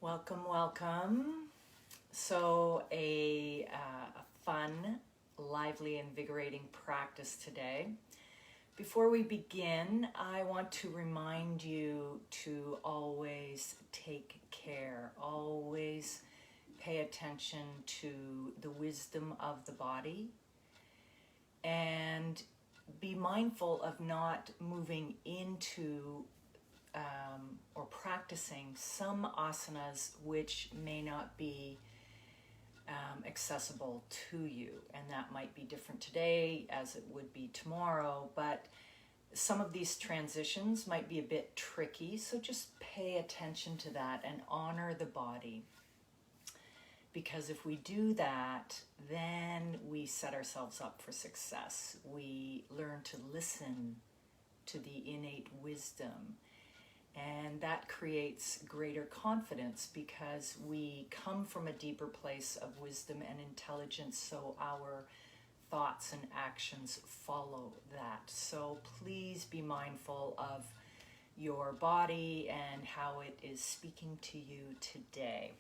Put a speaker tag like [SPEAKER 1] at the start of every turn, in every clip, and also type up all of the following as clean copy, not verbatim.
[SPEAKER 1] Welcome, welcome. So a fun, lively, invigorating practice today. Before we begin, I want to remind you to always take care, always pay attention to the wisdom of the body, and be mindful of not moving into or practicing some asanas which may not be accessible to you, and that might be different today as it would be tomorrow, but some of these transitions might be a bit tricky, so just pay attention to that and honor the body, because if we do that, then we set ourselves up for success. We learn to listen to the innate wisdom, and that creates greater confidence because we come from a deeper place of wisdom and intelligence, so our thoughts and actions follow that. So please be mindful of your body and how it is speaking to you today.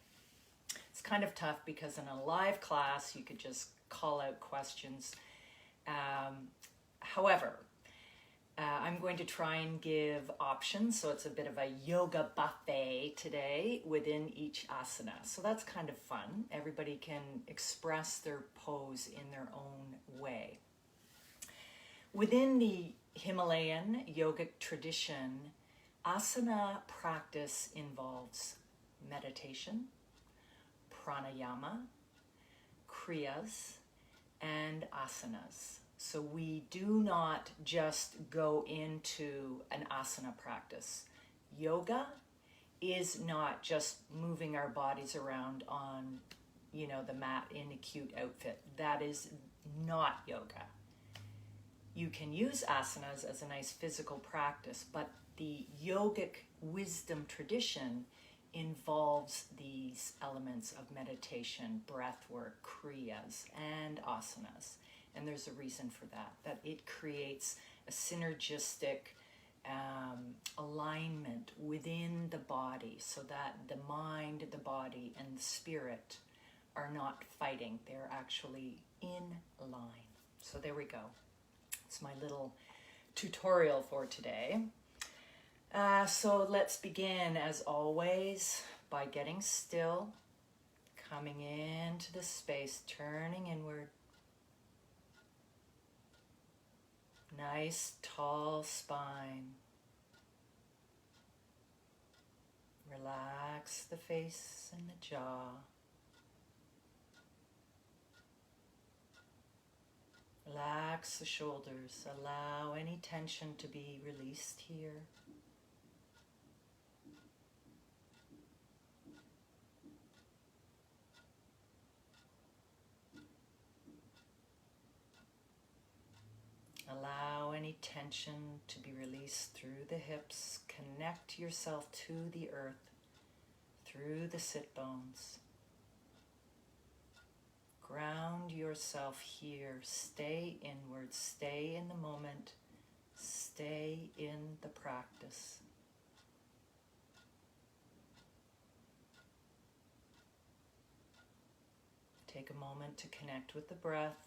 [SPEAKER 1] It's kind of tough because in a live class you could just call out questions. However, I'm going to try and give options, so it's a bit of a yoga buffet today within each asana. So that's kind of fun. Everybody can express their pose in their own way. Within the Himalayan yogic tradition, asana practice involves meditation, pranayama, kriyas, and asanas. So we do not just go into an asana practice. Yoga is not just moving our bodies around on, the mat in a cute outfit. That is not yoga. You can use asanas as a nice physical practice, but the yogic wisdom tradition involves these elements of meditation, breath work, kriyas, and asanas. And there's a reason for that it creates a synergistic alignment within the body so that the mind, the body, and the spirit are not fighting. They're actually in line. So there we go. It's my little tutorial for today. So let's begin, as always, by getting still, coming into the space, turning inward. Nice, tall spine. Relax the face and the jaw. Relax the shoulders. Allow any tension to be released here. Allow any tension to be released through the hips. Connect yourself to the earth through the sit bones. Ground yourself here. Stay inward. Stay in the moment. Stay in the practice. Take a moment to connect with the breath.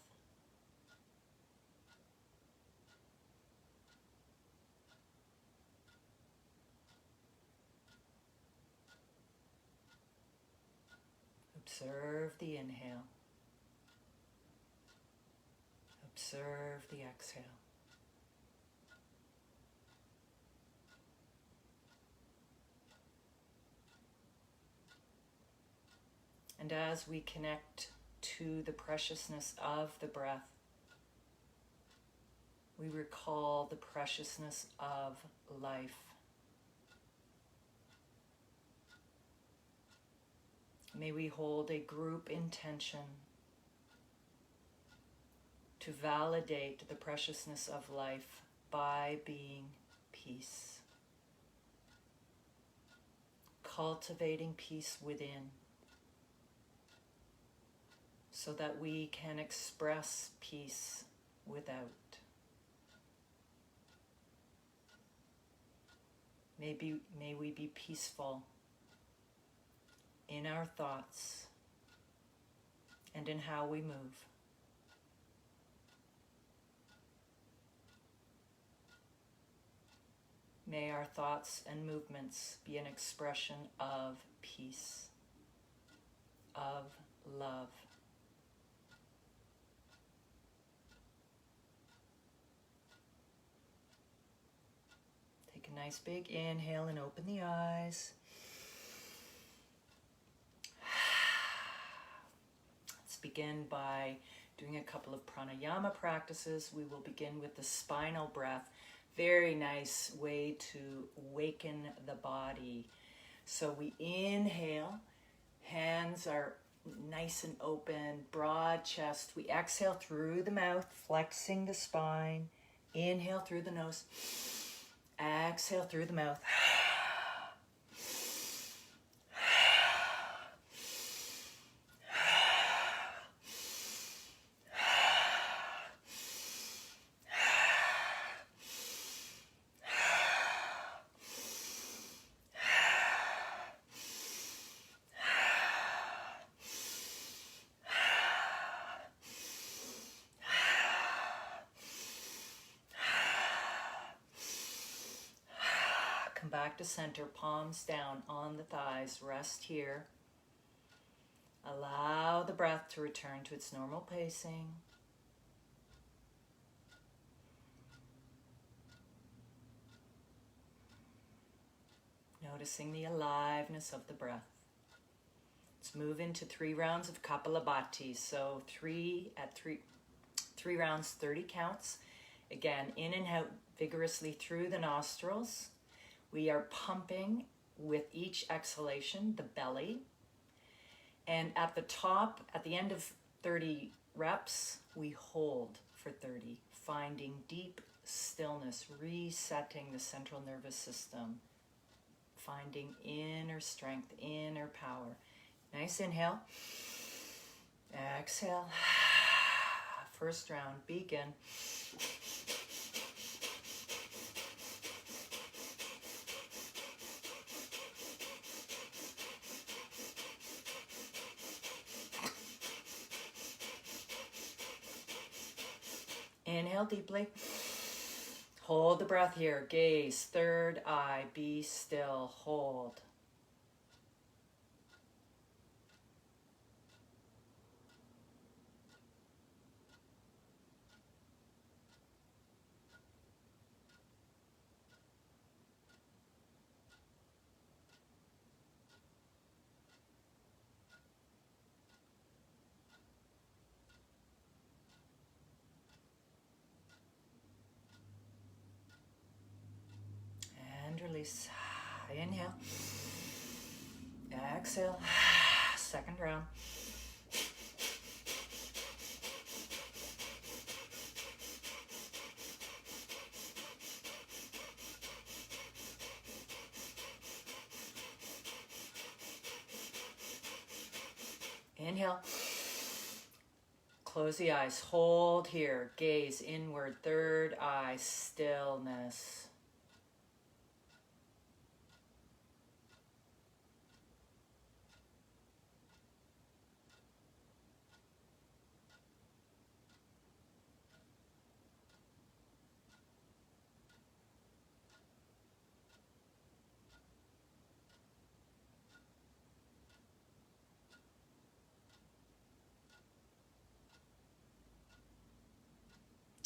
[SPEAKER 1] Observe the inhale. Observe the exhale. And as we connect to the preciousness of the breath, we recall the preciousness of life. May we hold a group intention to validate the preciousness of life by being peace. Cultivating peace within so that we can express peace without. May we be peaceful in our thoughts and in how we move. May our thoughts and movements be an expression of peace, of love. Take a nice big inhale and open the eyes. Let's begin by doing a couple of pranayama practices. We will begin with the spinal breath. Very nice way to waken the body. So we inhale, hands are nice and open, broad chest. We exhale through the mouth, flexing the spine. Inhale through the nose, exhale through the mouth. Come back to center, palms down on the thighs, rest here. Allow the breath to return to its normal pacing. Noticing the aliveness of the breath. Let's move into 3 rounds of Kapalabhati. So three rounds, 30 counts. Again, in and out vigorously through the nostrils. We are pumping with each exhalation, the belly. And at the top, at the end of 30 reps, we hold for 30, finding deep stillness, resetting the central nervous system, finding inner strength, inner power. Nice inhale. Exhale. First round, begin. Inhale deeply. Hold the breath here. Gaze, third eye, be still, hold. Release. Inhale. Exhale. Second round. Inhale. Close the eyes. Hold here. Gaze inward. Third eye. Stillness.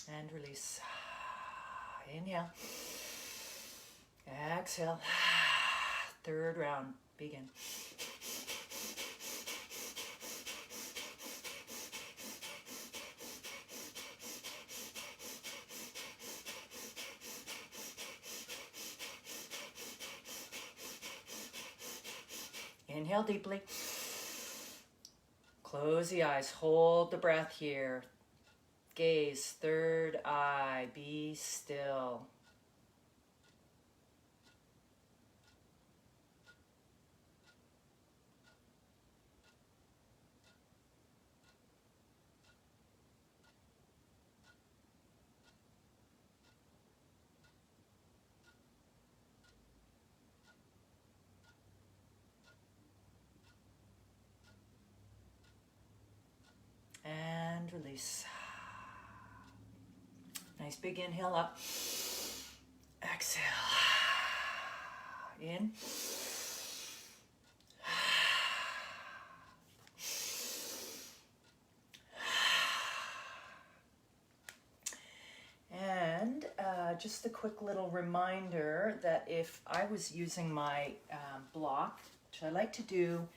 [SPEAKER 1] And release. Inhale. Exhale. Third round. Begin. Inhale deeply. Close the eyes. Hold the breath here. Gaze, third eye, be still. release. Nice big inhale up. Exhale. In. And just a quick little reminder that if I was using my block, which I like to do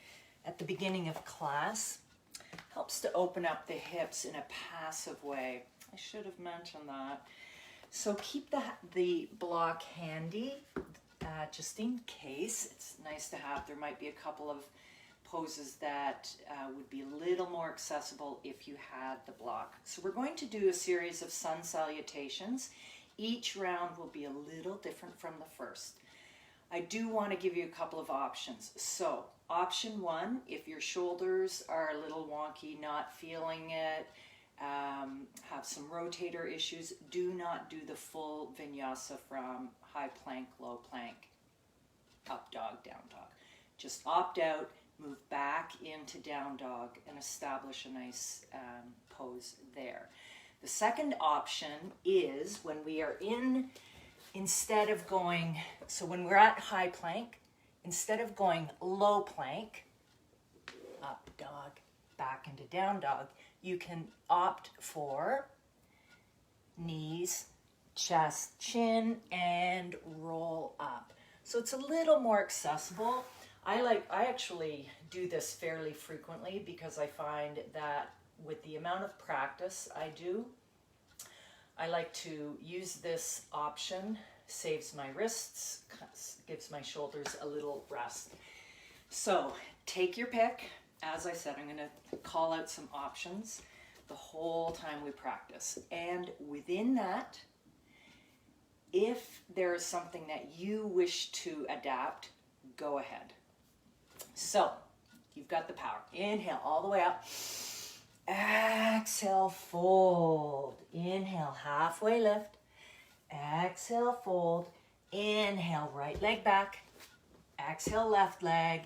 [SPEAKER 1] at the beginning of class, helps to open up the hips in a passive way. I should have mentioned that. So keep the block handy, just in case. It's nice to have. There might be a couple of poses that would be a little more accessible if you had the block. So we're going to do a series of sun salutations. Each round will be a little different from the first. I do want to give you a couple of options. So option one, if your shoulders are a little wonky, not feeling it, have some rotator issues, do not do the full vinyasa from high plank, low plank, up dog, down dog. Just opt out, move back into down dog, and establish a nice pose there. The second option is when we are instead of going, so when we're at high plank, instead of going low plank, up dog, back into down dog, you can opt for knees, chest, chin, and roll up. So it's a little more accessible. I actually do this fairly frequently because I find that with the amount of practice I do, I like to use this option. Saves my wrists, gives my shoulders a little rest. So take your pick. As I said, I'm going to call out some options the whole time we practice. And within that, if there is something that you wish to adapt, go ahead. So you've got the power. Inhale all the way up. Exhale, fold. Inhale, halfway lift. Exhale, fold. Inhale, right leg back. Exhale, left leg.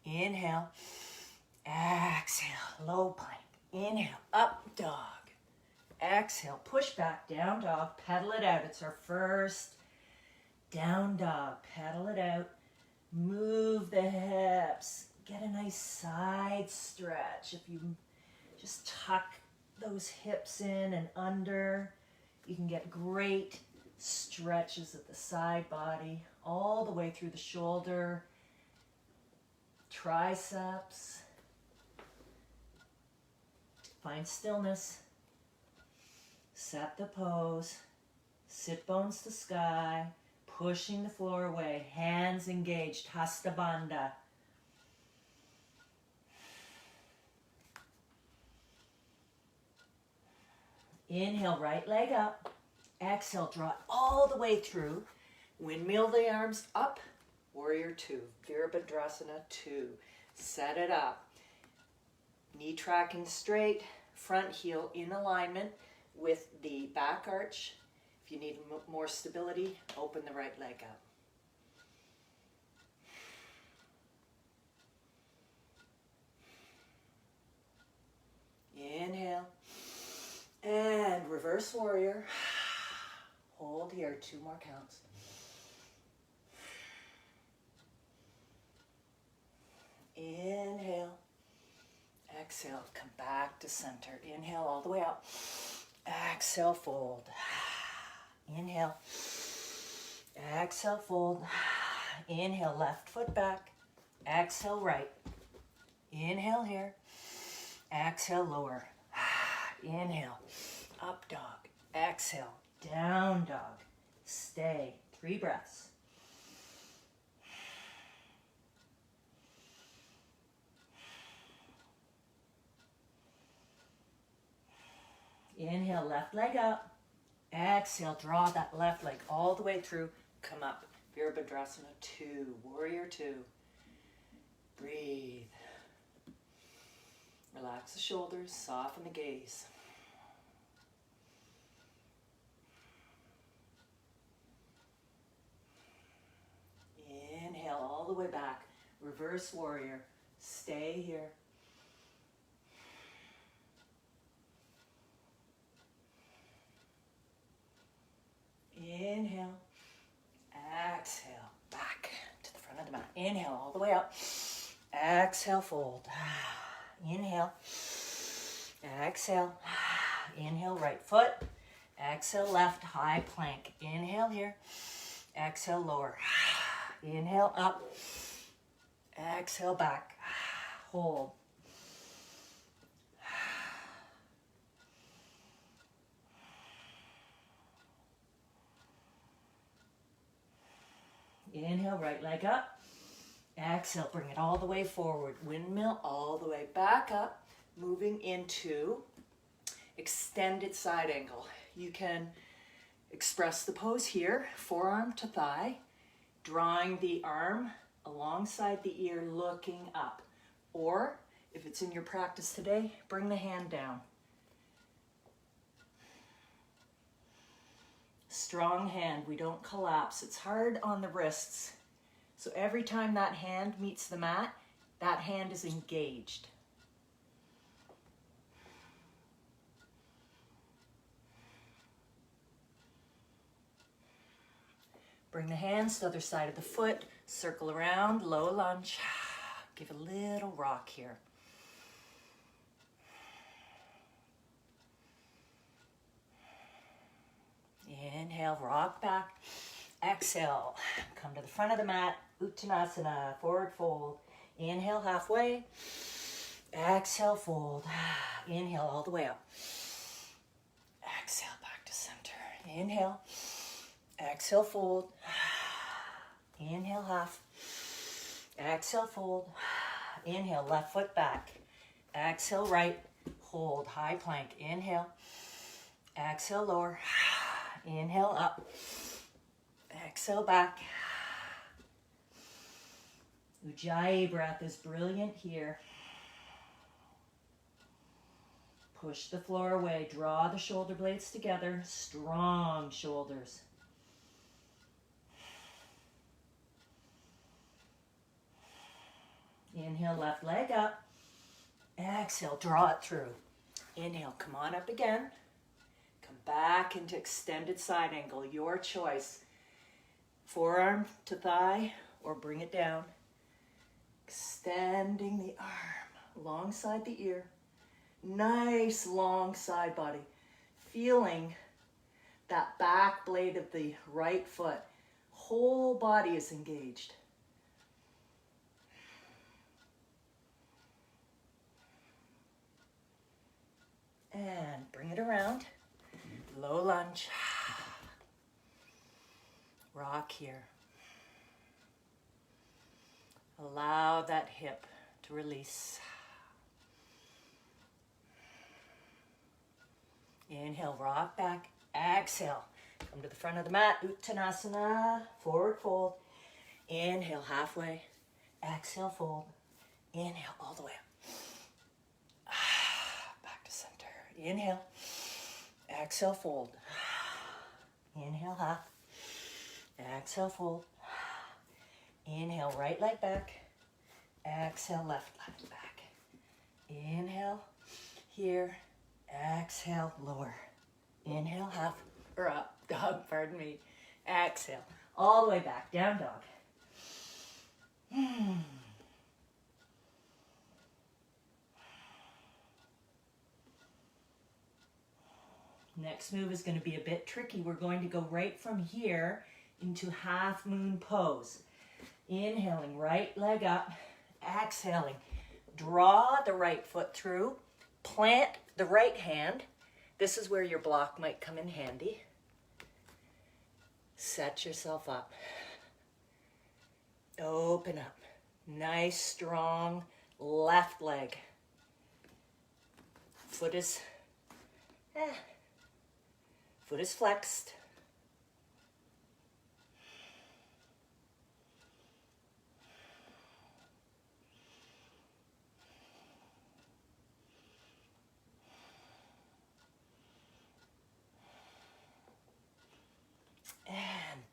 [SPEAKER 1] Inhale. Exhale, low plank. Inhale, up dog. Exhale, push back, down dog. Pedal it out. It's our first down dog. Pedal it out. Move the hips. Get a nice side stretch. If you just tuck those hips in and under, you can get great stretches of the side body all the way through the shoulder, triceps. Find stillness. Set the pose. Sit bones to sky. Pushing the floor away. Hands engaged. Hasta Bandha. Inhale, right leg up. Exhale, draw it all the way through. Windmill the arms up. Warrior two. Virabhadrasana 2. Set it up. Knee tracking straight. Front heel in alignment with the back arch. If you need more stability, open the right leg up. Inhale. And reverse warrior. Hold here, 2 more counts. Inhale. Exhale, come back to center. Inhale all the way up. Exhale, fold. Inhale. Exhale, fold. Inhale, left foot back. Exhale, right. Inhale here. Exhale, lower. Inhale, up dog. Exhale, down dog. Stay. 3 breaths. Inhale, left leg up. Exhale, draw that left leg all the way through. Come up. Virabhadrasana 2, warrior 2. Breathe. Relax the shoulders, soften the gaze. Inhale all the way back. Reverse warrior. Stay here. Inhale all the way up. Exhale, fold. Inhale. Exhale. Inhale, right foot. Exhale, left, high plank. Inhale here. Exhale, lower. Inhale, up. Exhale, back. Hold. Inhale, right leg up. Exhale, bring it all the way forward. Windmill all the way back up. Moving into extended side angle. You can express the pose here, forearm to thigh, drawing the arm alongside the ear, looking up. Or, if it's in your practice today, bring the hand down. Strong hand, we don't collapse. It's hard on the wrists. So every time that hand meets the mat, that hand is engaged. Bring the hands to the other side of the foot, circle around, low lunge. Give a little rock here. Inhale, rock back. Exhale, come to the front of the mat, Uttanasana, forward fold. Inhale, halfway. Exhale, fold. Inhale, all the way up. Exhale, back to center. Inhale. Exhale, fold. Inhale, half. Exhale, fold. Inhale, left foot back. Exhale, right. Hold, high plank. Inhale. Exhale, lower. Inhale, up. Exhale, back. Ujjayi breath is brilliant here. Push the floor away. Draw the shoulder blades together. Strong shoulders. Inhale, left leg up. Exhale, draw it through. Inhale, come on up again. Come back into extended side angle, your choice. Forearm to thigh or bring it down. Extending the arm alongside the ear. Nice long side body. Feeling that back blade of the right foot. Whole body is engaged. And bring it around. Low lunge. Rock here. Allow that hip to release. Inhale, rock back. Exhale. Come to the front of the mat. Uttanasana. Forward fold. Inhale, halfway. Exhale, fold. Inhale, all the way up. Inhale, exhale, fold. Inhale, half. Exhale, fold. Inhale, right leg back. Exhale, left leg back. Inhale, here. Exhale, lower. Inhale, half, or up, dog, pardon me. Exhale, all the way back, down dog. Next move is going to be a bit tricky. We're going to go right from here into half moon pose. Inhaling, right leg up. Exhaling, draw the right foot through. Plant the right hand. This is where your block might come in handy. Set yourself up. Open up. Nice, strong left leg. Foot is flexed. And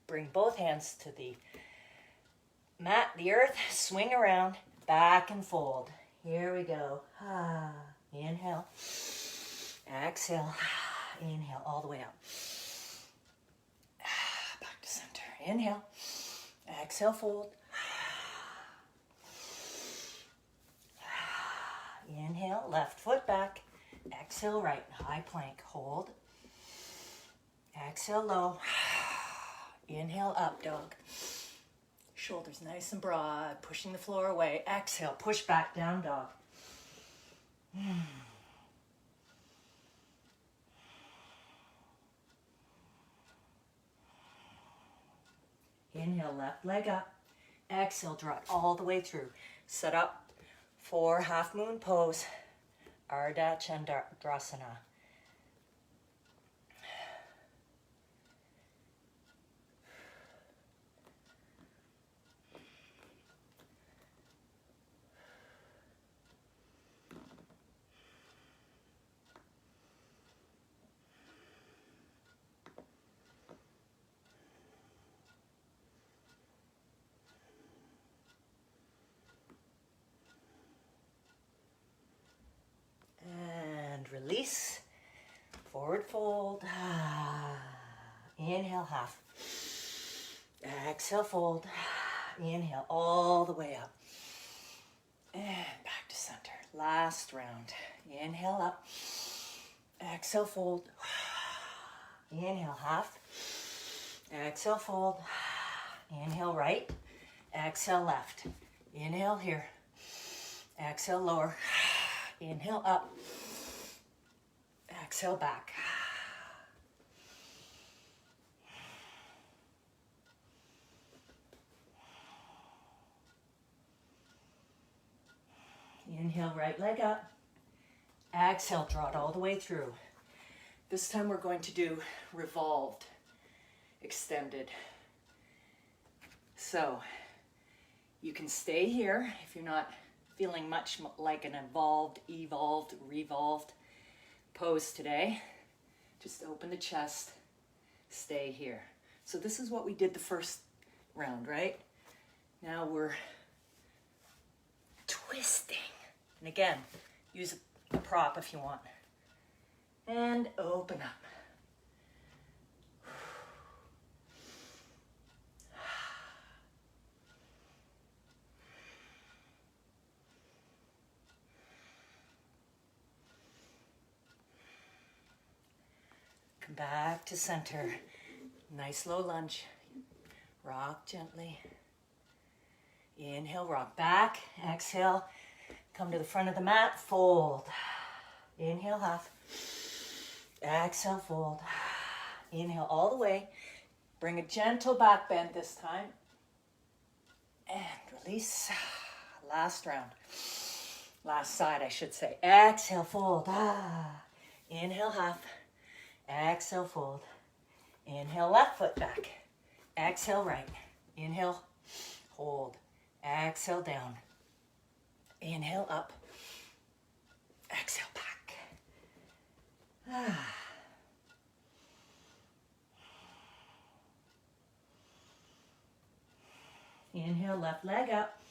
[SPEAKER 1] bring both hands to the mat, the earth. Swing around, back and fold. Here we go. Inhale. Exhale. Inhale all the way up. Back to center. Inhale. Exhale, fold. left foot back. Exhale, right, high plank, hold. Exhale, low. Inhale, up dog. Shoulders nice and broad, pushing the floor away. Exhale, push back, down dog. Inhale, left leg up. Exhale, draw it all the way through. Set up for half moon pose, Ardha Chandrasana. Release, forward fold, inhale half, exhale fold, inhale all the way up, and back to center. Last round, inhale up, exhale fold, inhale half, exhale fold, inhale right, exhale left, inhale here, exhale lower, inhale up, exhale back. Inhale, right leg up. Exhale, draw it all the way through. This time we're going to do revolved, extended. So you can stay here if you're not feeling much like an evolved, revolved pose today. Just open the chest, stay here. So this is what we did the first round, right? Now we're twisting. And again, use a prop if you want. And open up. Come back to center. Nice low lunge. Rock gently. Inhale, rock back. Exhale, come to the front of the mat, fold. Inhale, half. Exhale, fold. Inhale all the way. Bring a gentle back bend this time. And release. Last round. Last side, I should say. Exhale, fold. Inhale, half. Exhale, fold. Inhale, left foot back. Exhale, right. Inhale, hold. Exhale, down. Inhale, up. Exhale, back. Inhale, left leg up.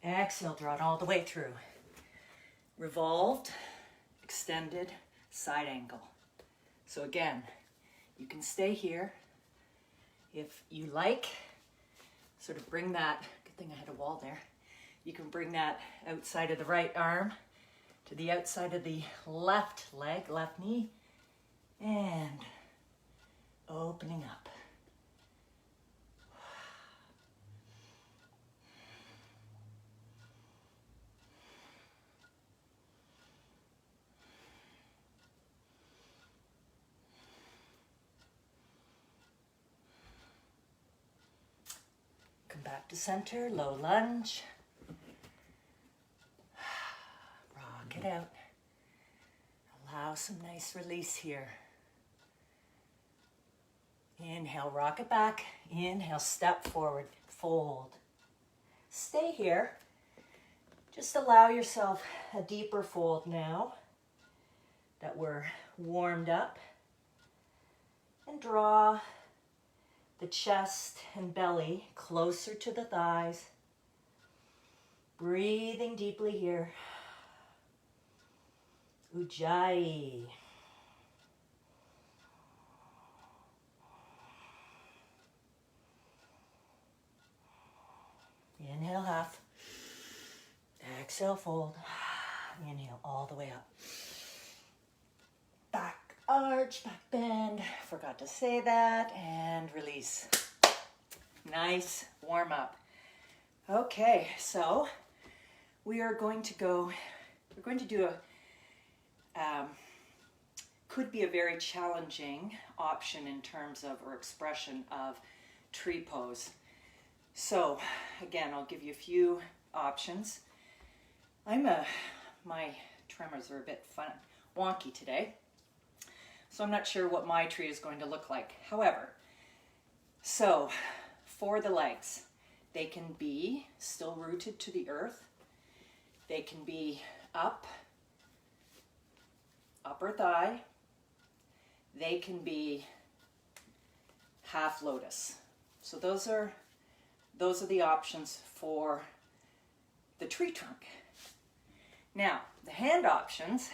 [SPEAKER 1] Exhale, draw it all the way through. Revolved, extended, side angle. So again, you can stay here. If you like, sort of bring that, good thing I had a wall there. You can bring that outside of the right arm to the outside of the left leg, left knee, and opening up. Come back to center, low lunge. Rock it out. Allow some nice release here. Inhale, rock it back. Inhale, step forward, fold. Stay here. Just allow yourself a deeper fold now that we're warmed up. And draw the chest and belly closer to the thighs. Breathing deeply here. Ujjayi. Inhale, half. Exhale, fold. Inhale, all all the way up. Back arch, back bend. Forgot to say that. And release. Nice warm up. Okay, so we are going to go, we're going to do a, could be a very challenging option in terms of, or expression of, tree pose. So again, I'll give you a few options. My tremors are a bit wonky today, so I'm not sure what my tree is going to look like. However, so for the legs, they can be still rooted to the earth. They can be up, upper thigh. They can be half lotus. So those are the options for the tree trunk. Now, the hand options,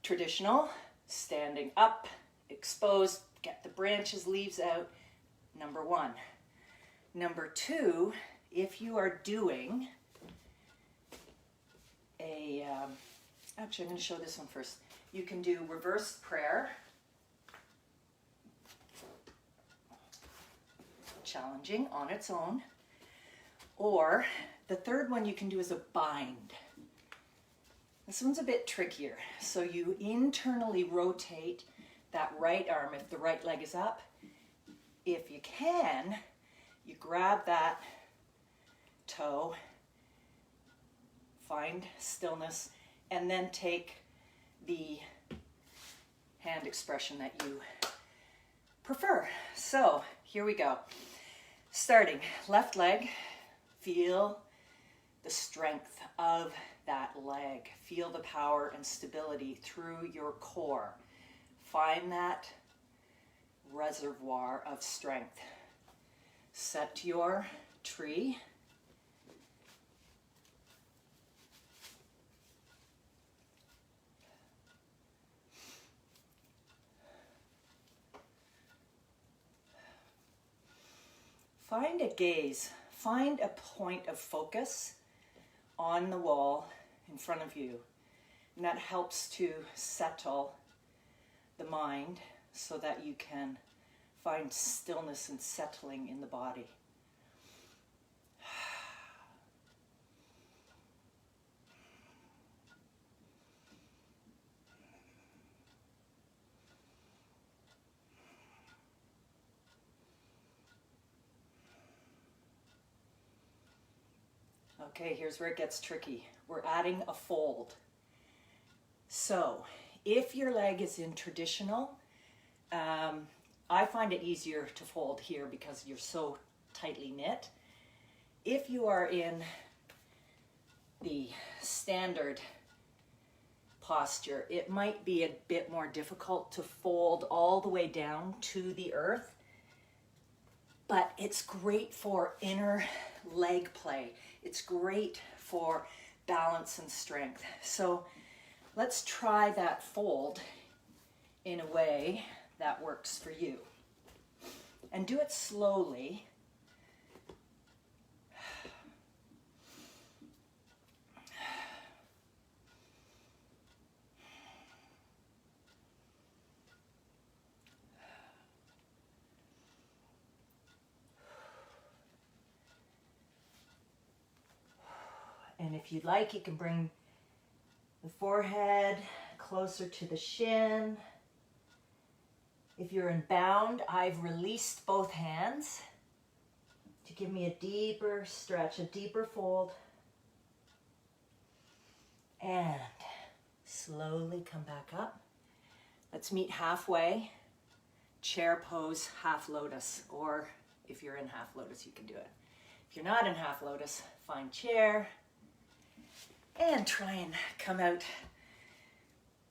[SPEAKER 1] traditional, standing up, exposed, get the branches, leaves out, number one. Number two, if you are doing a, actually I'm going to show this one first. You can do reverse prayer, challenging on its own, or the third one you can do is a bind. This one's a bit trickier. So you internally rotate that right arm if the right leg is up. If you can, you grab that toe, find stillness, and then take the hand expression that you prefer. So here we go. Starting left leg, feel the strength of that leg. Feel the power and stability through your core. Find that reservoir of strength. Set your tree. Find a gaze, find a point of focus on the wall in front of you. And that helps to settle the mind so that you can find stillness and settling in the body. Okay, here's where it gets tricky. We're adding a fold. So, if your leg is in traditional, I find it easier to fold here because you're so tightly knit. If you are in the standard posture, it might be a bit more difficult to fold all the way down to the earth, but it's great for inner leg play. It's great for balance and strength. So let's try that fold in a way that works for you. And do it slowly. And if you'd like, you can bring the forehead closer to the shin. If you're in bound, I've released both hands to give me a deeper stretch, a deeper fold. And slowly come back up. Let's meet halfway. Chair pose, half lotus, or if you're in half lotus, you can do it. If you're not in half lotus, find chair. And try and come out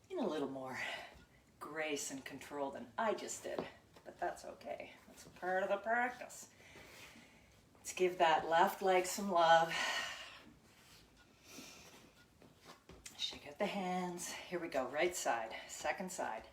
[SPEAKER 1] in a little more grace and control than I just did. But that's okay. That's a part of the practice. Let's give that left leg some love. Shake out the hands. Here we go. Right side. Second side.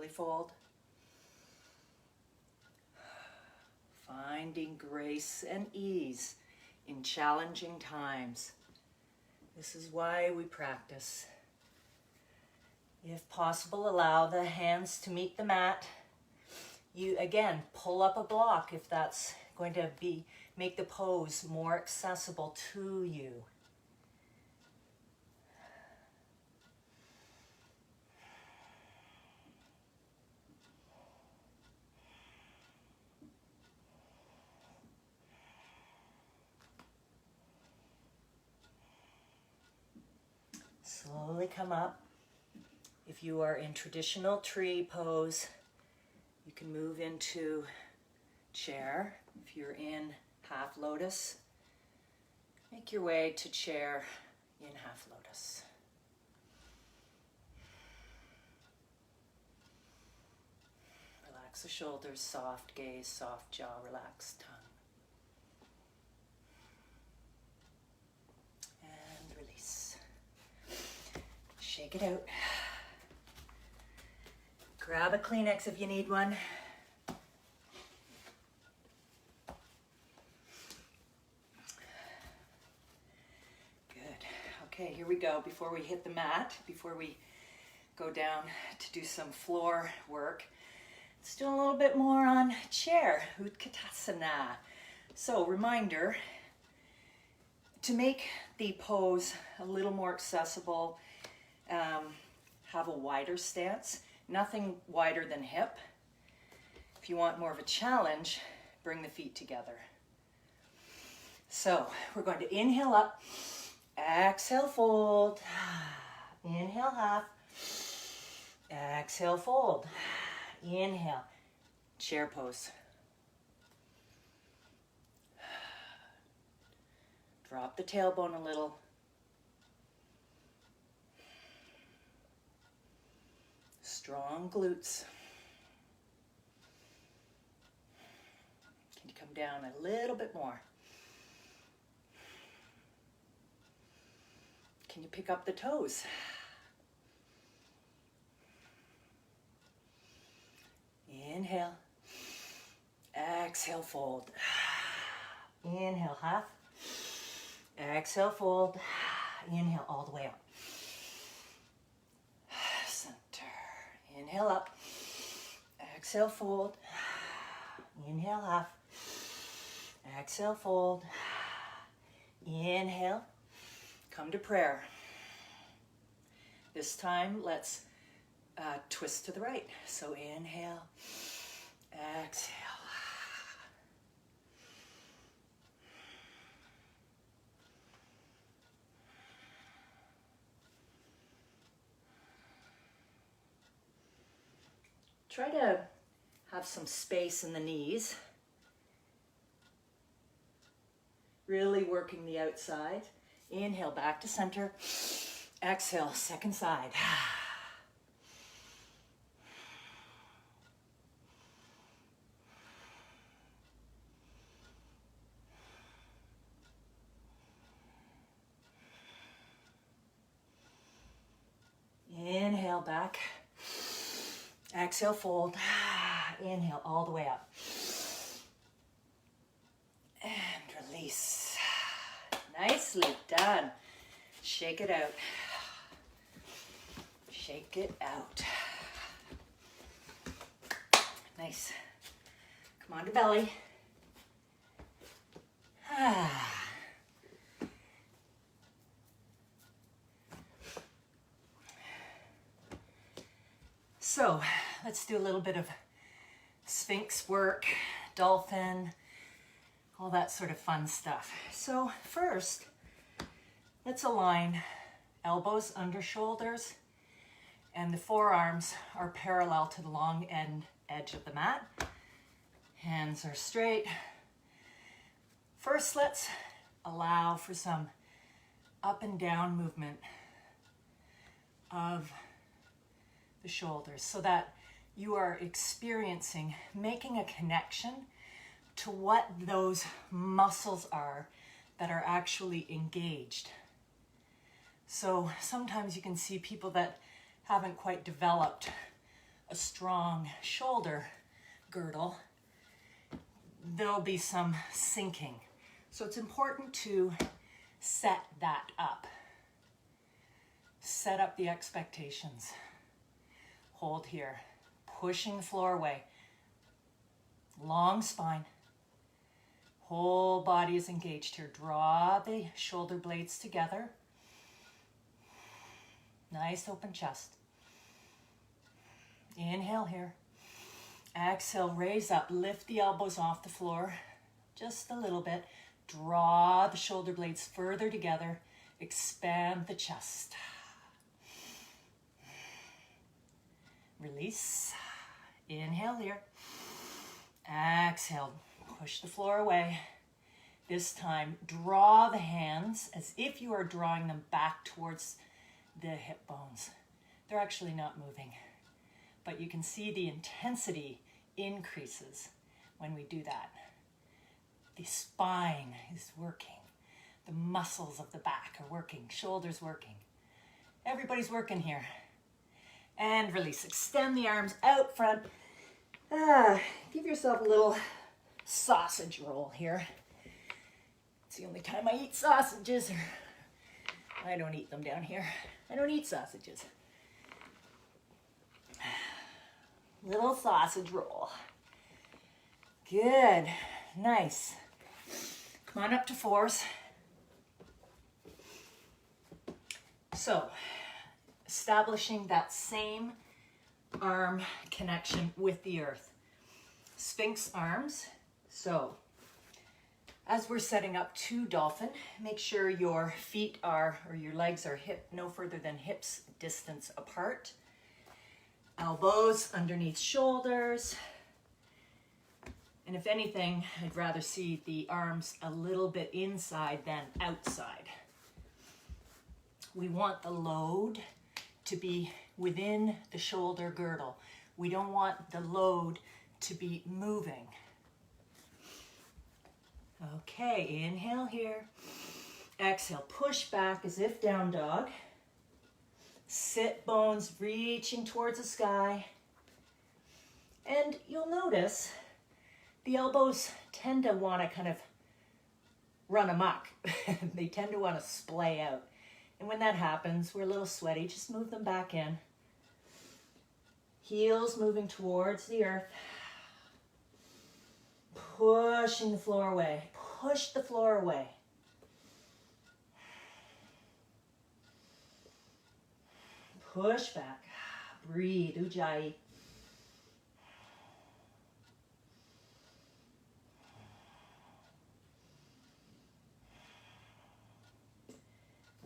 [SPEAKER 1] Slowly fold. Finding grace and ease in challenging times. This is why we practice. If possible, allow the hands to meet the mat. You, again, pull up a block if that's going to make the pose more accessible to you. Slowly come up. If you are in traditional tree pose, you can move into chair. If you're in half lotus, make your way to chair in half lotus. Relax the shoulders, soft gaze, soft jaw, relaxed tongue. And release. Shake it out. Grab a Kleenex if you need one. Good. Okay, here we go. Before we hit the mat, before we go down to do some floor work, let's do a little bit more on chair, Utkatasana. So, reminder, to make the pose a little more accessible, have a wider stance. Nothing wider than hip. If you want more of a challenge, bring the feet together. So we're going to inhale up, exhale, fold. Inhale, half. Exhale, fold. Inhale, chair pose. Drop the tailbone a little. Strong glutes. Can you come down a little bit more? Can you pick up the toes? Inhale. Exhale, fold. Inhale, half. Exhale, fold. Inhale all the way up. Inhale up, exhale, fold, inhale, half, exhale, fold, inhale, come to prayer. This time, let's twist to the right. So inhale, exhale. Try to have some space in the knees. Really working the outside. Inhale, back to center. Exhale, second side. Inhale, back. Exhale, fold. Inhale all the way up. And release. Nicely done. Shake it out. Shake it out. Nice. Come on to belly. So let's do a little bit of Sphinx work, dolphin, all that sort of fun stuff. So first, let's align elbows under shoulders, and the forearms are parallel to the long edge of the mat. Hands are straight. First, let's allow for some up and down movement of the shoulders so that you are experiencing, making a connection to what those muscles are that are actually engaged. So sometimes you can see people that haven't quite developed a strong shoulder girdle, there'll be some sinking. So it's important to set that up. Set up the expectations. Hold here, pushing the floor away. Long spine. Whole body is engaged here. Draw the shoulder blades together. Nice open chest. Inhale here. Exhale, raise up. Lift the elbows off the floor just a little bit. Draw the shoulder blades further together. Expand the chest. Release. Inhale here. Exhale. Push the floor away. This time, draw the hands as if you are drawing them back towards the hip bones. They're actually not moving, but you can see the intensity increases when we do that. The spine is working. The muscles of the back are working. Shoulders working. Everybody's working here. And release. Extend the arms out front. Give yourself a little sausage roll here. It's the only time I eat sausages. I don't eat them down here. I don't eat sausages. Little sausage roll. Good. Nice. Come on up to fours. So, establishing that same arm connection with the earth. Sphinx arms. So, as we're setting up to dolphin, make sure your feet are, or your legs are no further than hips distance apart. Elbows underneath shoulders. And if anything, I'd rather see the arms a little bit inside than outside. We want the load to be within the shoulder girdle. We don't want the load to be moving. Okay, inhale here. Exhale, push back as if down dog. Sit bones reaching towards the sky. And you'll notice the elbows tend to want to kind of run amok. They tend to want to splay out. And when that happens, we're a little sweaty. Just move them back in. Heels moving towards the earth. Pushing the floor away. Push the floor away. Push back. Breathe. Ujjayi.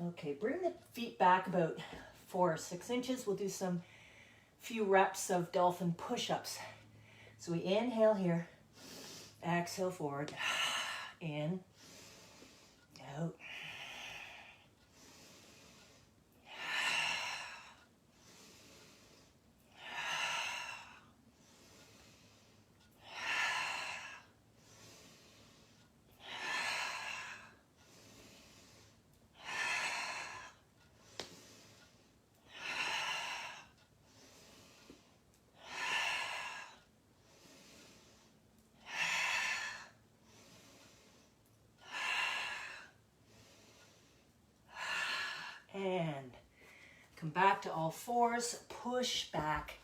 [SPEAKER 1] Okay, bring the feet back about 4 or 6 inches. We'll do some few reps of dolphin push-ups. So we inhale here. Exhale forward. In. Out. And come back to all fours, push back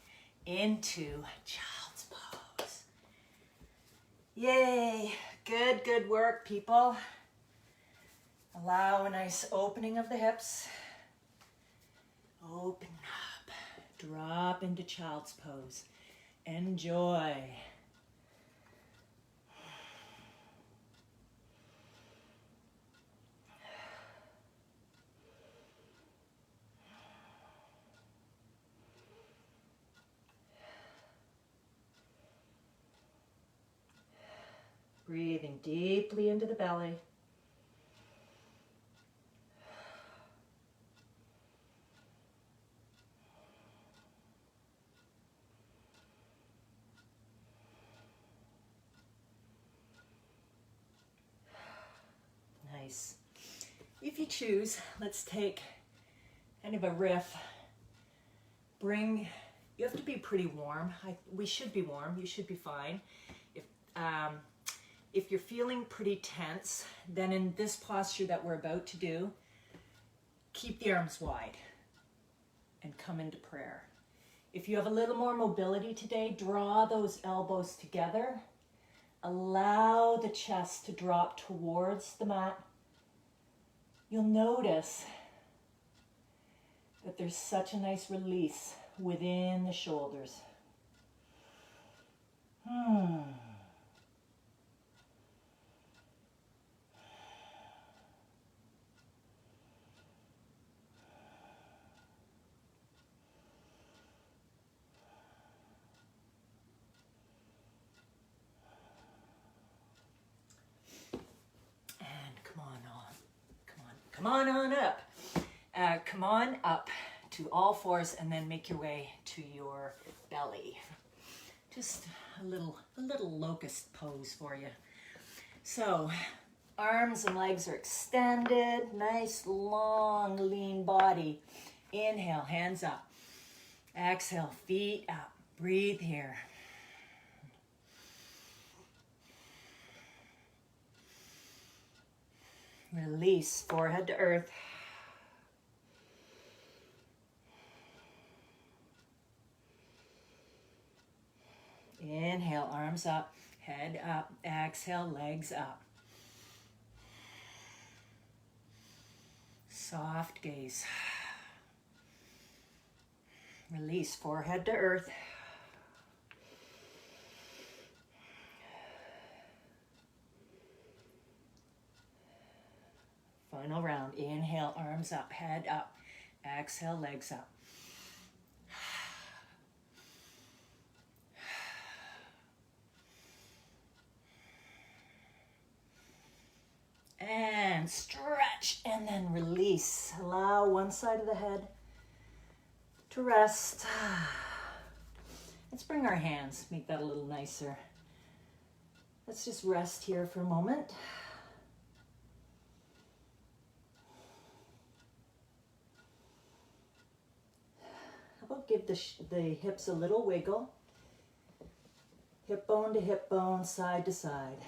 [SPEAKER 1] into child's pose. Yay, good work, people. Allow a nice opening of the hips. Open up, drop into child's pose. Enjoy. Breathing deeply into the belly. Nice. If you choose, let's take kind of a riff. Bring You have to be pretty warm. We should be warm. You should be fine. If you're feeling pretty tense, then in this posture that we're about to do, keep the arms wide and come into prayer. If you have a little more mobility today, draw those elbows together. Allow the chest to drop towards the mat. You'll notice that there's such a nice release within the shoulders. Come on on up. Come on up to all fours and then make your way to your belly. Just a little locust pose for you. So, arms and legs are extended. Nice, long, lean body. Inhale, hands up. Exhale, feet up. Breathe here. Release, forehead to earth. Inhale, arms up, head up. Exhale, legs up. Soft gaze. Release, forehead to earth. Final round. Inhale, arms up, head up. Exhale, legs up. And stretch and then release. Allow one side of the head to rest. Let's bring our hands, make that a little nicer. Let's just rest here for a moment. How about give the hips a little wiggle. Hip bone to hip bone, side to side.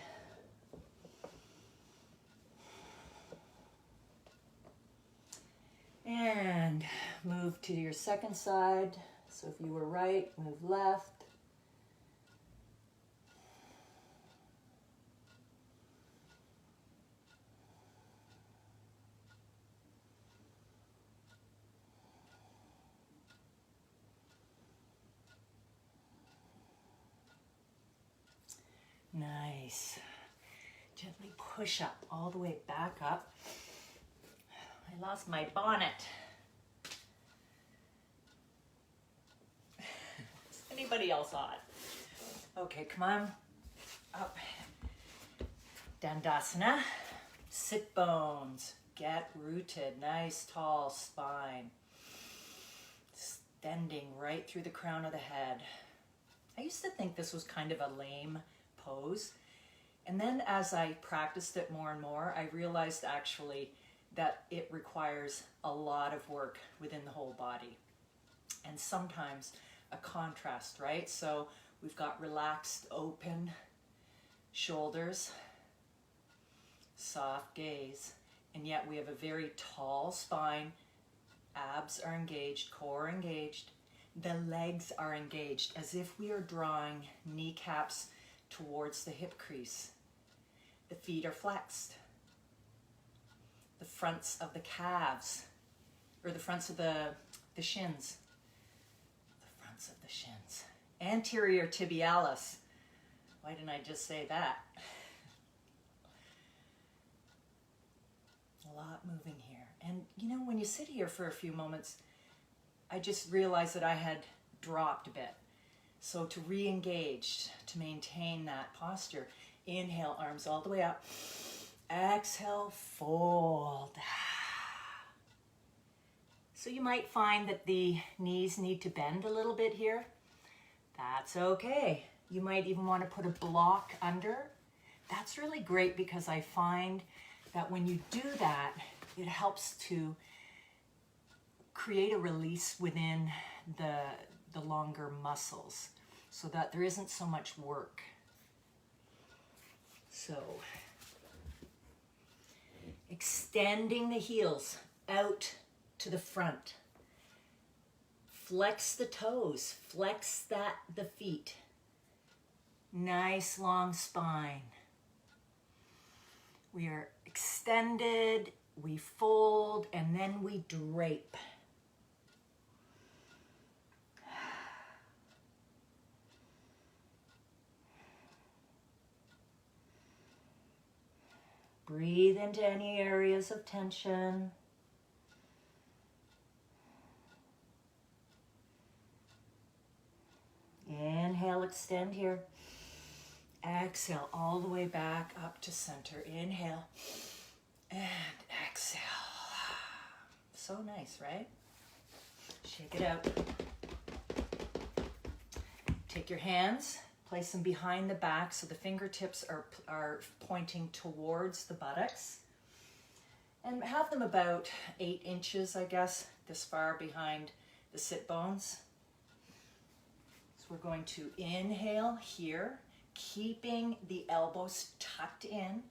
[SPEAKER 1] And move to your second side. So if you were right, move left. Nice. Gently push up all the way back up. I lost my bonnet. Is anybody else on? Okay, come on. Up. Dandasana. Sit bones. Get rooted. Nice tall spine. Extending right through the crown of the head. I used to think this was kind of a lame pose. And then as I practiced it more and more, I realized actually that it requires a lot of work within the whole body. And sometimes a contrast, right? So we've got relaxed, open shoulders, soft gaze, and yet we have a very tall spine. Abs are engaged, core engaged. The legs are engaged as if we are drawing kneecaps towards the hip crease. The feet are flexed. The fronts of the calves, or the fronts of the shins. The fronts of the shins. Anterior tibialis. Why didn't I just say that? A lot moving here. And you know, when you sit here for a few moments, I just realized that I had dropped a bit. So to re-engage, to maintain that posture, inhale, arms all the way up. Exhale, fold. So you might find that the knees need to bend a little bit here. That's okay. You might even want to put a block under. That's really great because I find that when you do that, it helps to create a release within the longer muscles so that there isn't so much work. So, extending the heels out to the front. Flex the toes, flex the feet. Nice long spine. We are extended, we fold, and then we drape. Breathe into any areas of tension. Inhale, extend here. Exhale all the way back up to center. Inhale and exhale. So nice, right? Shake it out. Take your hands, place them behind the back so the fingertips are pointing towards the buttocks. And have them about 8 inches, I guess, this far behind the sit bones. So we're going to inhale here, keeping the elbows tucked in.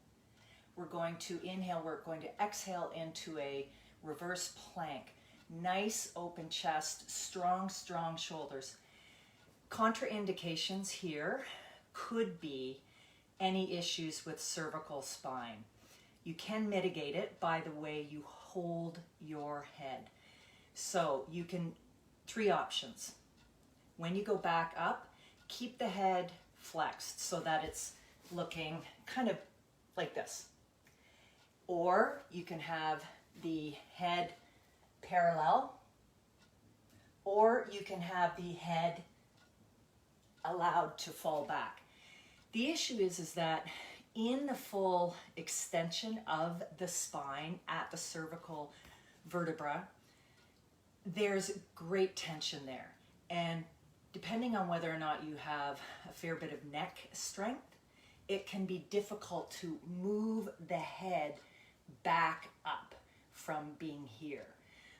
[SPEAKER 1] We're going to inhale, we're going to exhale into a reverse plank. Nice open chest, strong shoulders. Contraindications here could be any issues with cervical spine. You can mitigate it by the way you hold your head. So you can, 3 options. When you go back up, keep the head flexed so that it's looking kind of like this. Or you can have the head parallel, or you can have the head allowed to fall back. The issue is that in the full extension of the spine at the cervical vertebra, there's great tension there. And depending on whether or not you have a fair bit of neck strength, it can be difficult to move the head back up from being here.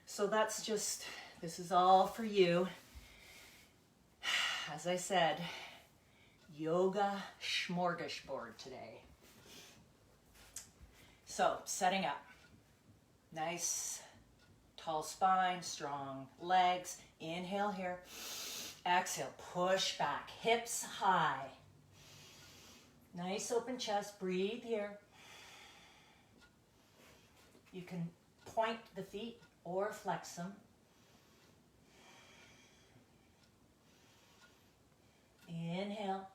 [SPEAKER 1] So that's just, this is all for you. As I said, yoga smorgasbord today. So, setting up. Nice, tall spine, strong legs. Inhale here. Exhale, push back, hips high. Nice open chest, breathe here. You can point the feet or flex them. Inhale,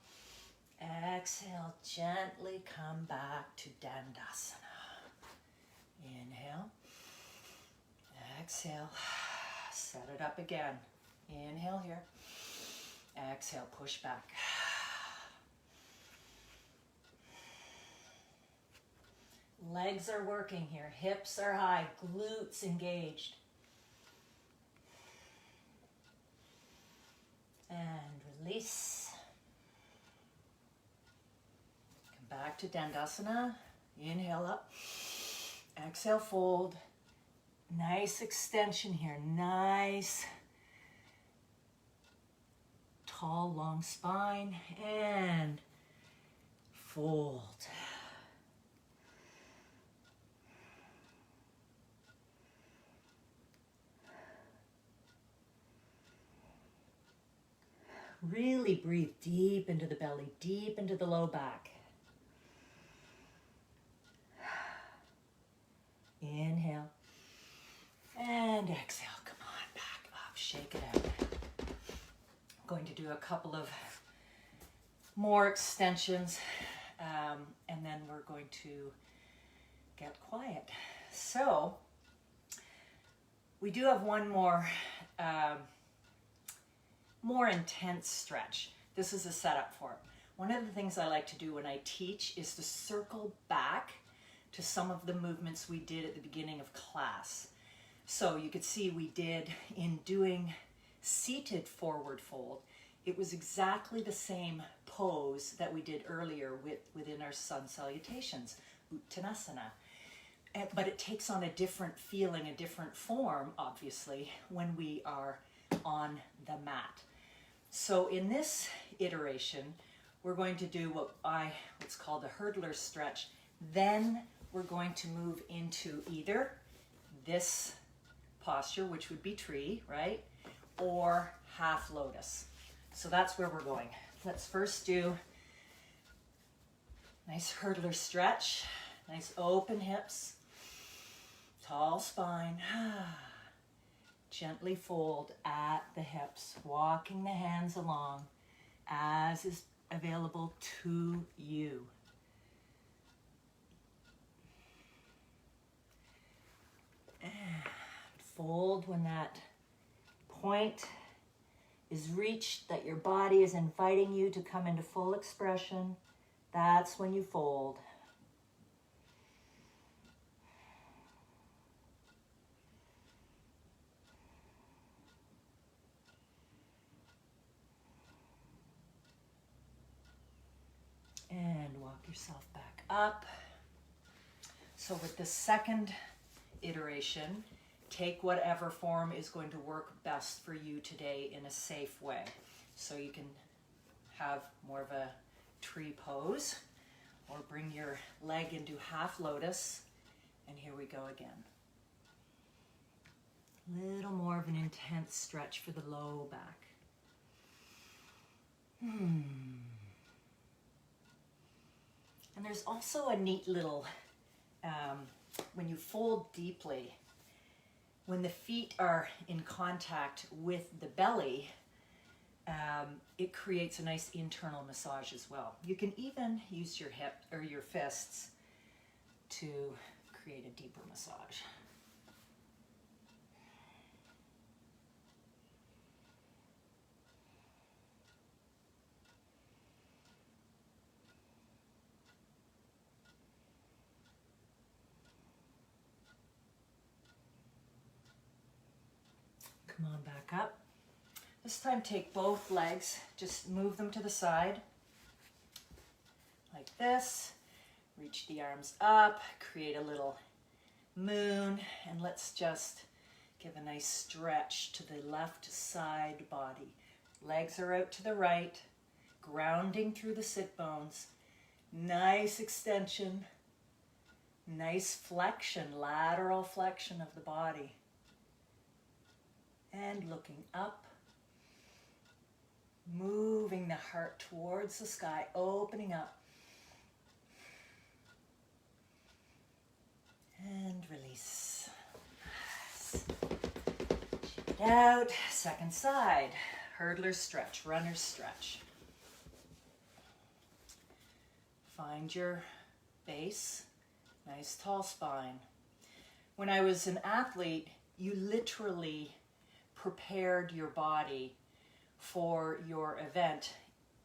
[SPEAKER 1] exhale, gently come back to Dandasana. Inhale, exhale, set it up again. Inhale here, exhale, push back. Legs are working here, hips are high, glutes engaged. And release. Come back to Dandasana. Inhale up. Exhale, fold. Nice extension here. Nice tall, long spine. And fold. Really breathe deep into the belly, deep into the low back. Inhale and exhale. Come on, back up, shake it out. I'm going to do a couple of more extensions and then we're going to get quiet. So we do have one more intense stretch. This is a setup for it. One of the things I like to do when I teach is to circle back to some of the movements we did at the beginning of class. So you could see we did in doing seated forward fold, it was exactly the same pose that we did earlier within our sun salutations, Uttanasana. But it takes on a different feeling, a different form, obviously, when we are on the mat. So in this iteration, we're going to do what's called a hurdler stretch. Then we're going to move into either this posture, which would be tree, right? Or half lotus. So that's where we're going. Let's first do nice hurdler stretch, nice open hips, tall spine. Gently fold at the hips, walking the hands along as is available to you. And fold when that point is reached, that your body is inviting you to come into full expression. That's when you fold. And walk yourself back up. So with the second iteration, take whatever form is going to work best for you today in a safe way. So you can have more of a tree pose, or bring your leg into half lotus. And here we go again. A little more of an intense stretch for the low back. And there's also a neat little, when you fold deeply, when the feet are in contact with the belly, it creates a nice internal massage as well. You can even use your hip or your fists to create a deeper massage. Come on back up. This time take both legs, just move them to the side, like this. Reach the arms up, create a little moon, and let's just give a nice stretch to the left side body. Legs are out to the right, grounding through the sit bones. Nice extension, nice flexion, lateral flexion of the body. And looking up, moving the heart towards the sky, opening up. And release. Shake it out. Second side. Hurdler stretch, runner stretch. Find your base. Nice tall spine. When I was an athlete, you literally prepared your body for your event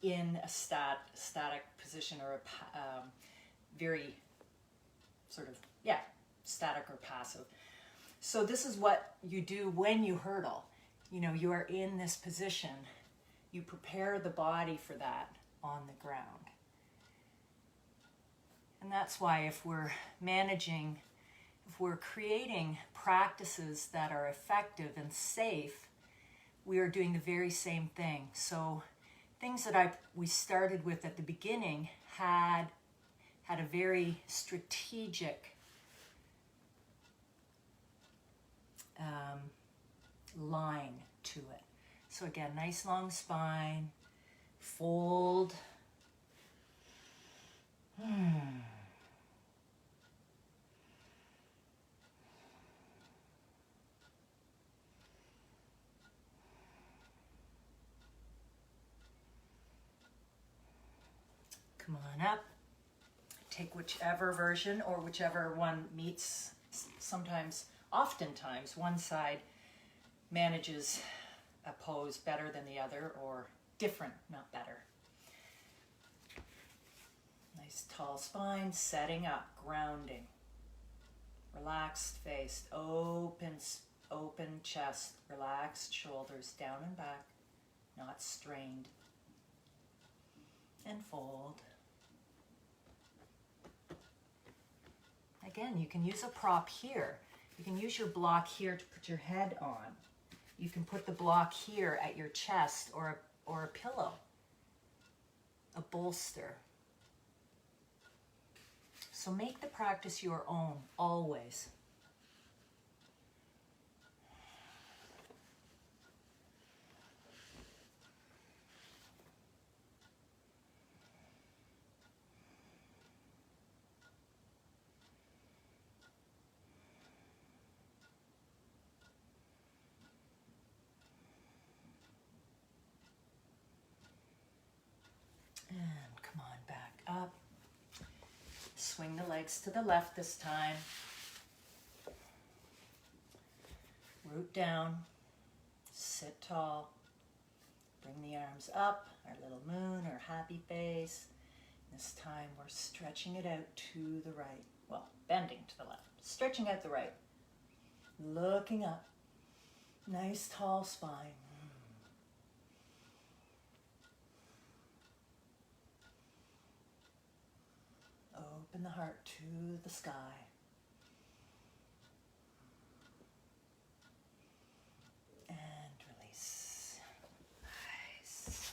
[SPEAKER 1] in a static position, or a very sort of, static or passive. So this is what you do when you hurdle. You know, you are in this position. You prepare the body for that on the ground. And that's why if we're creating practices that are effective and safe, we are doing the very same thing. So things that we started with at the beginning had a very strategic line to it. So again, nice long spine, fold. Come on up. Take whichever version or whichever one meets. Oftentimes, one side manages a pose better than the other, or different, not better. Nice tall spine, setting up, grounding. Relaxed face, open chest, relaxed shoulders, down and back, not strained. And fold. Again, you can use a prop here. You can use your block here to put your head on. You can put the block here at your chest, or or a pillow, a bolster. So make the practice your own, always. And come on back up. Swing the legs to the left this time. Root down. Sit tall. Bring the arms up, our little moon or happy face. This time we're stretching it out to the right. Well, bending to the left. Stretching out the right. Looking up. Nice tall spine. Open the heart to the sky. And release. Nice.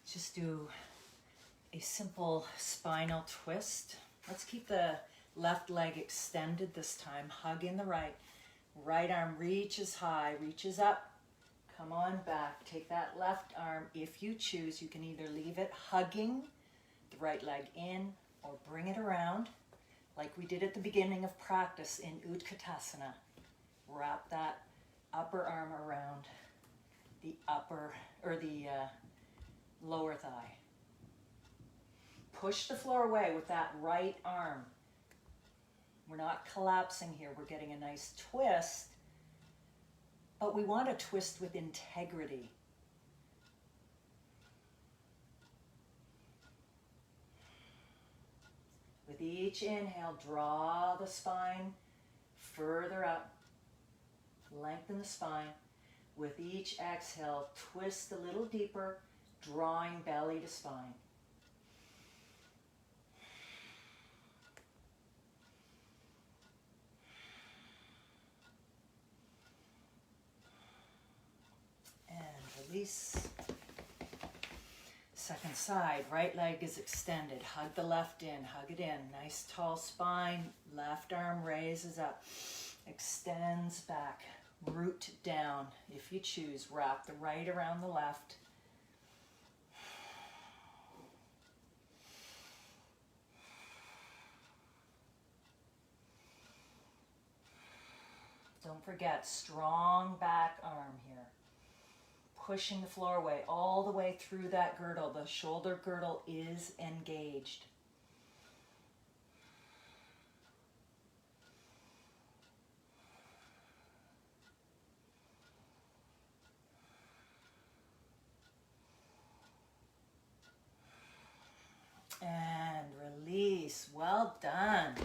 [SPEAKER 1] Just do a simple spinal twist. Let's keep the left leg extended this time. Hug in the right. Right arm reaches high, reaches up. Come on back. Take that left arm. If you choose, you can either leave it hugging the right leg in or bring it around like we did at the beginning of practice in Utkatasana. Wrap that upper arm around the upper or the lower thigh. Push the floor away with that right arm. We're not collapsing here. We're getting a nice twist, but we want to twist with integrity. With each inhale, draw the spine further up. Lengthen the spine. With each exhale, twist a little deeper, drawing belly to spine. And release. Second side, right leg is extended. Hug the left in, hug it in. Nice tall spine. Left arm raises up, extends back. Root down. If you choose, wrap the right around the left. Don't forget, strong back arm here. Pushing the floor away, all the way through that girdle. The shoulder girdle is engaged. And release. Well done.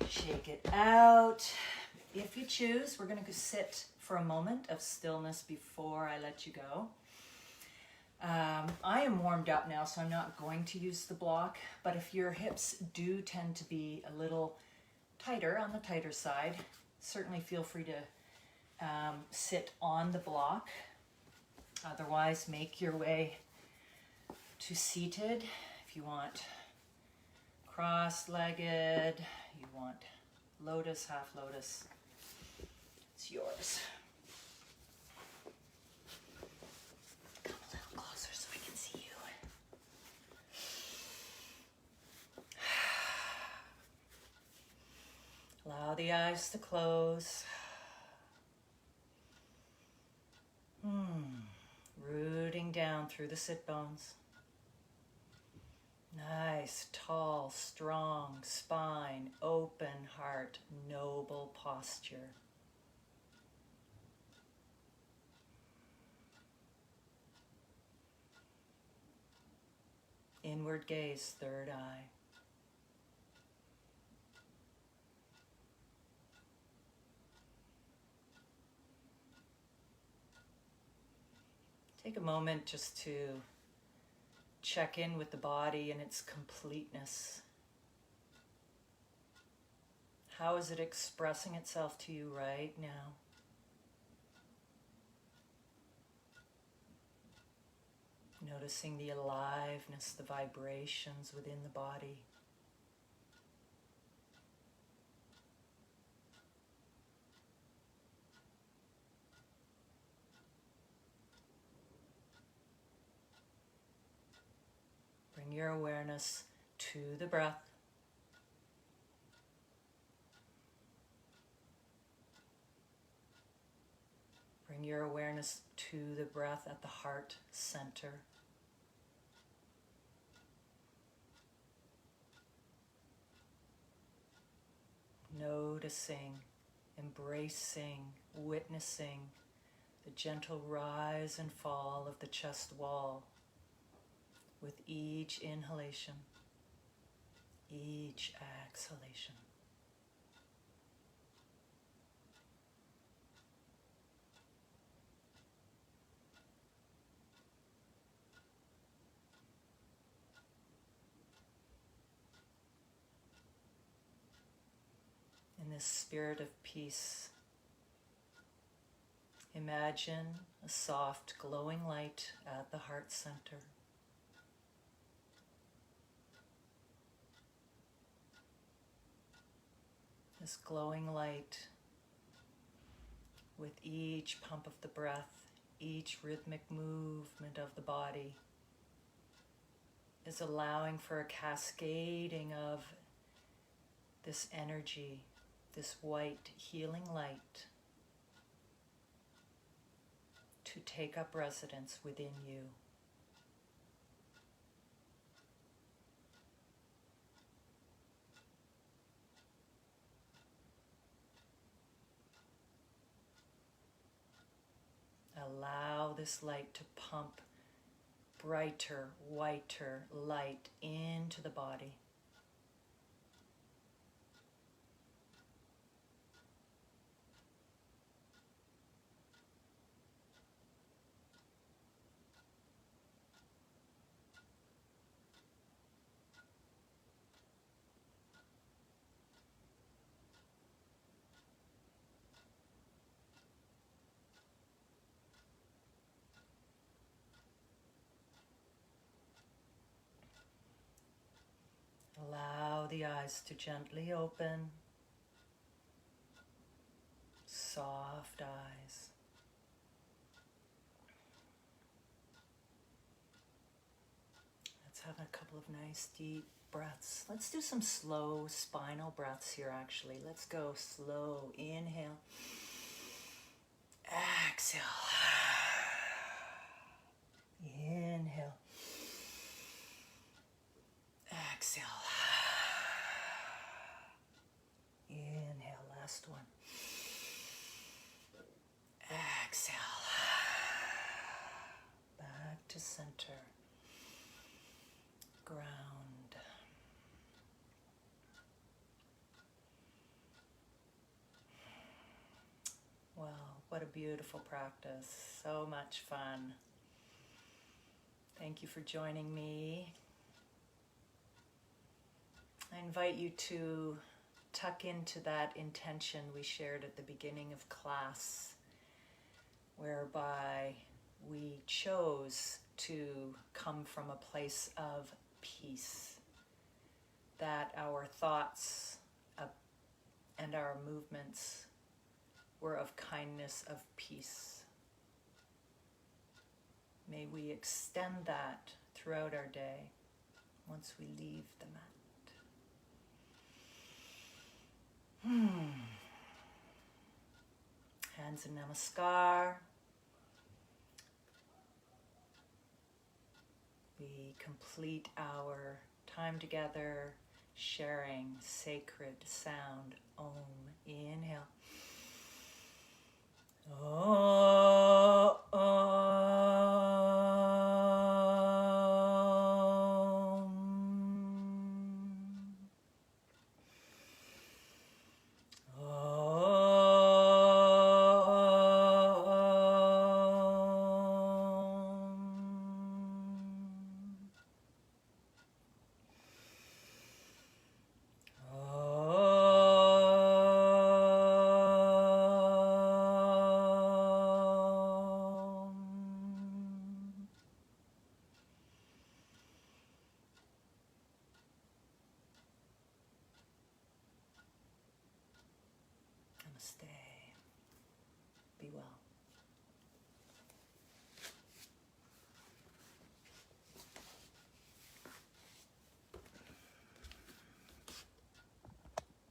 [SPEAKER 1] Shake it out. If you choose, we're going to sit for a moment of stillness before I let you go. I am warmed up now, so I'm not going to use the block, but if your hips do tend to be a little tighter, on the tighter side, certainly feel free to sit on the block. Otherwise, make your way to seated. If you want cross-legged, you want lotus, half lotus, it's yours. Come a little closer so I can see you. Allow the eyes to close. Rooting down through the sit bones. Nice, tall, strong spine, open heart, noble posture. Inward gaze, third eye. Take a moment just to check in with the body and its completeness. How is it expressing itself to you right now? Noticing the aliveness, the vibrations within the body. Bring your awareness to the breath. Bring your awareness to the breath at the heart center. Noticing, embracing, witnessing the gentle rise and fall of the chest wall with each inhalation, each exhalation. In this spirit of peace, imagine a soft, glowing light at the heart center. This glowing light, with each pump of the breath, each rhythmic movement of the body, is allowing for a cascading of this energy, this white healing light, to take up residence within you. Allow this light to pump brighter, whiter light into the body. Allow the eyes to gently open, soft eyes. Let's have a couple of nice deep breaths. Let's do some slow spinal breaths here actually. Let's go slow. Inhale. Exhale. Inhale. Exhale. Inhale, last one. Exhale. Back to center. Ground. Wow, what a beautiful practice. So much fun. Thank you for joining me. I invite you to tuck into that intention we shared at the beginning of class, whereby we chose to come from a place of peace, that our thoughts and our movements were of kindness, of peace. May we extend that throughout our day once we leave the mat. Hands in Namaskar. We complete our time together sharing sacred sound. Om. Inhale. Om. Namaste. Be well.